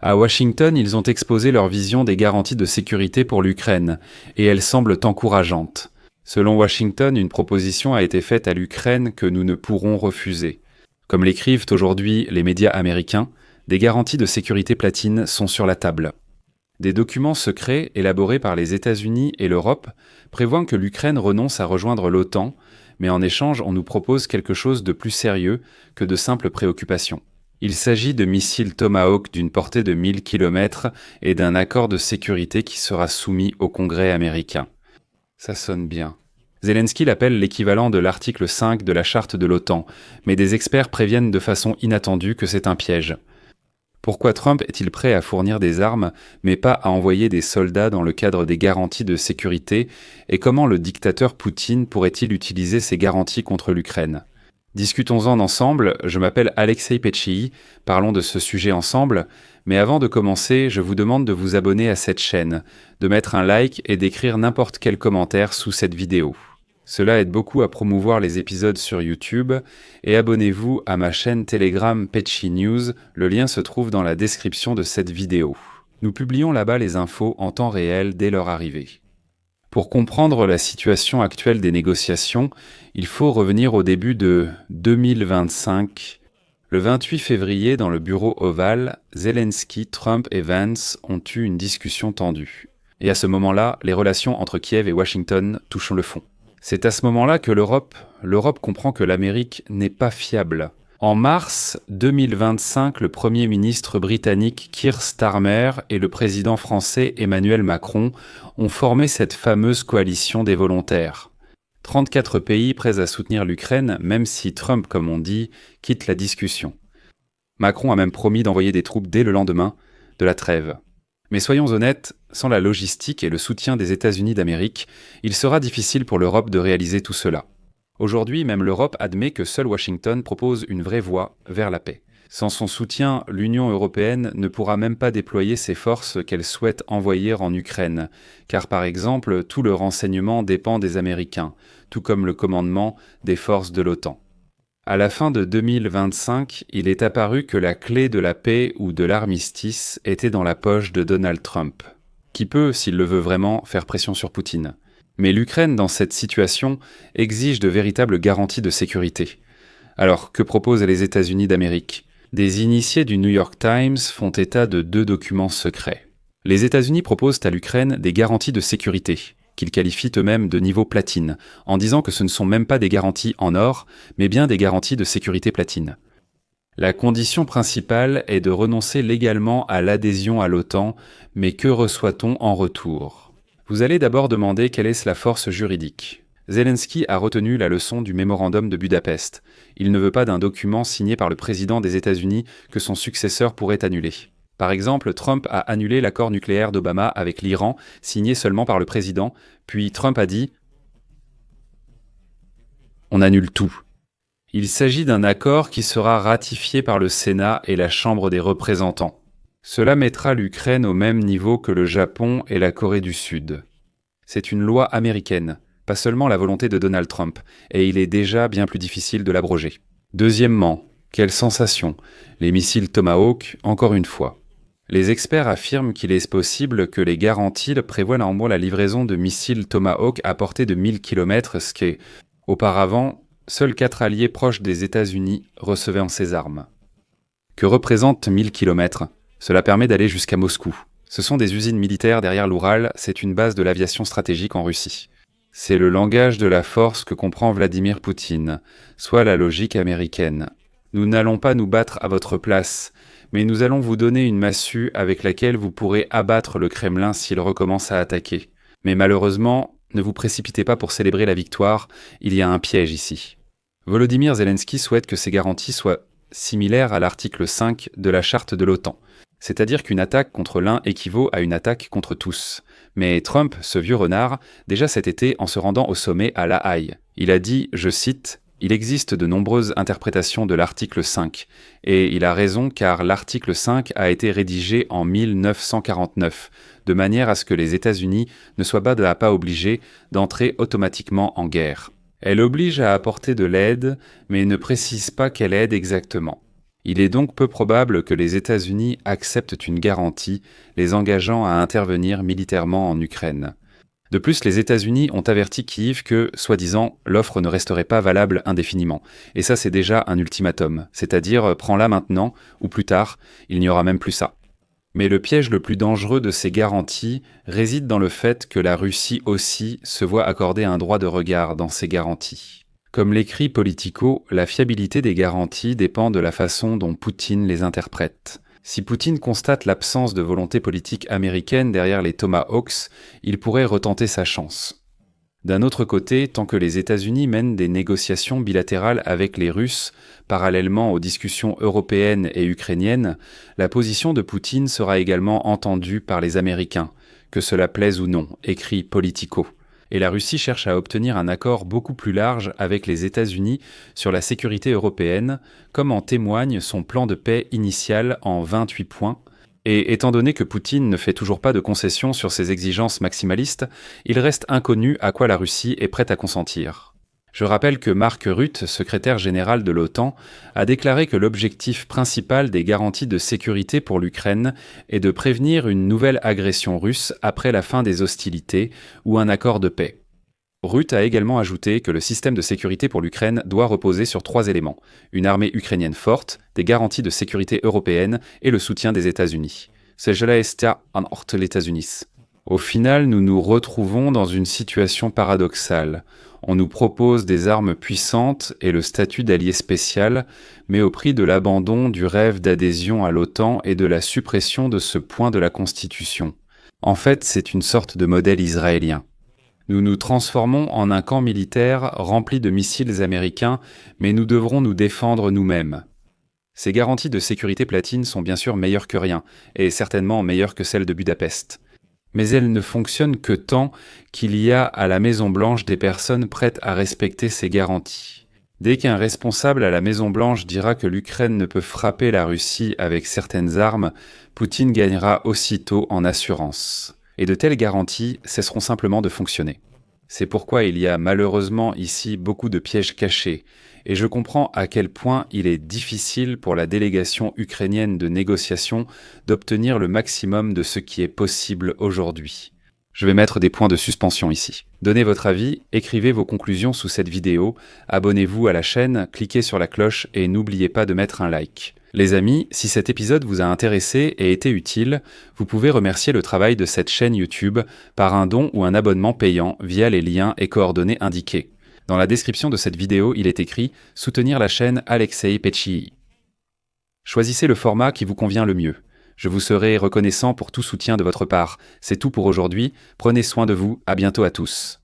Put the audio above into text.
À Washington, ils ont exposé leur vision des garanties de sécurité pour l'Ukraine, et elles semblent encourageantes. Selon Washington, une proposition a été faite à l'Ukraine que nous ne pourrons refuser. Comme l'écrivent aujourd'hui les médias américains, des garanties de sécurité platine sont sur la table. Des documents secrets élaborés par les États-Unis et l'Europe prévoient que l'Ukraine renonce à rejoindre l'OTAN, mais en échange, on nous propose quelque chose de plus sérieux que de simples préoccupations. Il s'agit de missiles Tomahawk d'une portée de 1000 km et d'un accord de sécurité qui sera soumis au Congrès américain. Ça sonne bien. Zelensky l'appelle l'équivalent de l'article 5 de la charte de l'OTAN, mais des experts préviennent de façon inattendue que c'est un piège. Pourquoi Trump est-il prêt à fournir des armes, mais pas à envoyer des soldats dans le cadre des garanties de sécurité, et comment le dictateur Poutine pourrait-il utiliser ces garanties contre l'Ukraine ? Discutons-en ensemble, je m'appelle Alexei Petchii, parlons de ce sujet ensemble, mais avant de commencer, je vous demande de vous abonner à cette chaîne, de mettre un like et d'écrire n'importe quel commentaire sous cette vidéo. Cela aide beaucoup à promouvoir les épisodes sur YouTube, et abonnez-vous à ma chaîne Telegram Petchii News, le lien se trouve dans la description de cette vidéo. Nous publions là-bas les infos en temps réel dès leur arrivée. Pour comprendre la situation actuelle des négociations, il faut revenir au début de 2025. Le 28 février, dans le bureau ovale, Zelensky, Trump et Vance ont eu une discussion tendue. Et à ce moment-là, les relations entre Kiev et Washington touchent le fond. C'est à ce moment-là que l'Europe comprend que l'Amérique n'est pas fiable. En mars 2025, le Premier ministre britannique Keir Starmer et le président français Emmanuel Macron ont formé cette fameuse coalition des volontaires. 34 pays prêts à soutenir l'Ukraine, même si Trump, comme on dit, quitte la discussion. Macron a même promis d'envoyer des troupes dès le lendemain de la trêve. Mais soyons honnêtes, sans la logistique et le soutien des États-Unis d'Amérique, il sera difficile pour l'Europe de réaliser tout cela. Aujourd'hui, même l'Europe admet que seul Washington propose une vraie voie vers la paix. Sans son soutien, l'Union européenne ne pourra même pas déployer ses forces qu'elle souhaite envoyer en Ukraine, car par exemple, tout le renseignement dépend des Américains, tout comme le commandement des forces de l'OTAN. À la fin de 2025, il est apparu que la clé de la paix ou de l'armistice était dans la poche de Donald Trump, qui peut, s'il le veut vraiment, faire pression sur Poutine. Mais l'Ukraine, dans cette situation, exige de véritables garanties de sécurité. Alors, que proposent les États-Unis d'Amérique ? Des initiés du New York Times font état de 2 documents secrets. Les États-Unis proposent à l'Ukraine des garanties de sécurité, qu'ils qualifient eux-mêmes de niveau platine, en disant que ce ne sont même pas des garanties en or, mais bien des garanties de sécurité platine. La condition principale est de renoncer légalement à l'adhésion à l'OTAN, mais que reçoit-on en retour ? Vous allez d'abord demander quelle est la force juridique. Zelensky a retenu la leçon du mémorandum de Budapest. Il ne veut pas d'un document signé par le président des États-Unis que son successeur pourrait annuler. Par exemple, Trump a annulé l'accord nucléaire d'Obama avec l'Iran, signé seulement par le président, puis Trump a dit « On annule tout ». Il s'agit d'un accord qui sera ratifié par le Sénat et la Chambre des représentants. Cela mettra l'Ukraine au même niveau que le Japon et la Corée du Sud. C'est une loi américaine, pas seulement la volonté de Donald Trump, et il est déjà bien plus difficile de l'abroger. Deuxièmement, quelle sensation, les missiles Tomahawk, encore une fois. Les experts affirment qu'il est possible que les garanties prévoient néanmoins la livraison de missiles Tomahawk à portée de 1000 km, ce qui, auparavant, seuls 4 alliés proches des États-Unis recevaient en ces armes. Que représentent 1000 km ? Cela permet d'aller jusqu'à Moscou. Ce sont des usines militaires derrière l'Oural, c'est une base de l'aviation stratégique en Russie. C'est le langage de la force que comprend Vladimir Poutine, soit la logique américaine. Nous n'allons pas nous battre à votre place, mais nous allons vous donner une massue avec laquelle vous pourrez abattre le Kremlin s'il recommence à attaquer. Mais malheureusement, ne vous précipitez pas pour célébrer la victoire, il y a un piège ici. Volodymyr Zelensky souhaite que ces garanties soient similaires à l'article 5 de la charte de l'OTAN. C'est-à-dire qu'une attaque contre l'un équivaut à une attaque contre tous. Mais Trump, ce vieux renard, déjà cet été, en se rendant au sommet à La Haye, il a dit, je cite, « Il existe de nombreuses interprétations de l'article 5. » Et il a raison car l'article 5 a été rédigé en 1949, de manière à ce que les États-Unis ne soient pas obligés d'entrer automatiquement en guerre. Elle oblige à apporter de l'aide, mais ne précise pas quelle aide exactement. Il est donc peu probable que les États-Unis acceptent une garantie les engageant à intervenir militairement en Ukraine. De plus, les États-Unis ont averti Kiev que, soi-disant, l'offre ne resterait pas valable indéfiniment. Et ça, c'est déjà un ultimatum, c'est-à-dire prends-la maintenant, ou plus tard, il n'y aura même plus ça. Mais le piège le plus dangereux de ces garanties réside dans le fait que la Russie aussi se voit accorder un droit de regard dans ces garanties. Comme l'écrit Politico, la fiabilité des garanties dépend de la façon dont Poutine les interprète. Si Poutine constate l'absence de volonté politique américaine derrière les Tomahawks, il pourrait retenter sa chance. D'un autre côté, tant que les États-Unis mènent des négociations bilatérales avec les Russes, parallèlement aux discussions européennes et ukrainiennes, la position de Poutine sera également entendue par les Américains, que cela plaise ou non, écrit Politico. Et la Russie cherche à obtenir un accord beaucoup plus large avec les États-Unis sur la sécurité européenne, comme en témoigne son plan de paix initial en 28 points. Et étant donné que Poutine ne fait toujours pas de concessions sur ses exigences maximalistes, il reste inconnu à quoi la Russie est prête à consentir. Je rappelle que Mark Rutte, secrétaire général de l'OTAN, a déclaré que l'objectif principal des garanties de sécurité pour l'Ukraine est de prévenir une nouvelle agression russe après la fin des hostilités ou un accord de paix. Rutte a également ajouté que le système de sécurité pour l'Ukraine doit reposer sur 3 éléments: une armée ukrainienne forte, des garanties de sécurité européennes et le soutien des États-Unis. Cela est en ordre les États-Unis. Au final, nous nous retrouvons dans une situation paradoxale. On nous propose des armes puissantes et le statut d'allié spécial, mais au prix de l'abandon du rêve d'adhésion à l'OTAN et de la suppression de ce point de la Constitution. En fait, c'est une sorte de modèle israélien. Nous nous transformons en un camp militaire rempli de missiles américains, mais nous devrons nous défendre nous-mêmes. Ces garanties de sécurité platine sont bien sûr meilleures que rien, et certainement meilleures que celles de Budapest. Mais elles ne fonctionnent que tant qu'il y a à la Maison-Blanche des personnes prêtes à respecter ces garanties. Dès qu'un responsable à la Maison-Blanche dira que l'Ukraine ne peut frapper la Russie avec certaines armes, Poutine gagnera aussitôt en assurance. Et de telles garanties cesseront simplement de fonctionner. C'est pourquoi il y a malheureusement ici beaucoup de pièges cachés, et je comprends à quel point il est difficile pour la délégation ukrainienne de négociation d'obtenir le maximum de ce qui est possible aujourd'hui. Je vais mettre des points de suspension ici. Donnez votre avis, écrivez vos conclusions sous cette vidéo, abonnez-vous à la chaîne, cliquez sur la cloche et n'oubliez pas de mettre un like. Les amis, si cet épisode vous a intéressé et été utile, vous pouvez remercier le travail de cette chaîne YouTube par un don ou un abonnement payant via les liens et coordonnées indiqués. Dans la description de cette vidéo, il est écrit « Soutenir la chaîne Alexei Pechii ». Choisissez le format qui vous convient le mieux. Je vous serai reconnaissant pour tout soutien de votre part. C'est tout pour aujourd'hui. Prenez soin de vous. À bientôt à tous.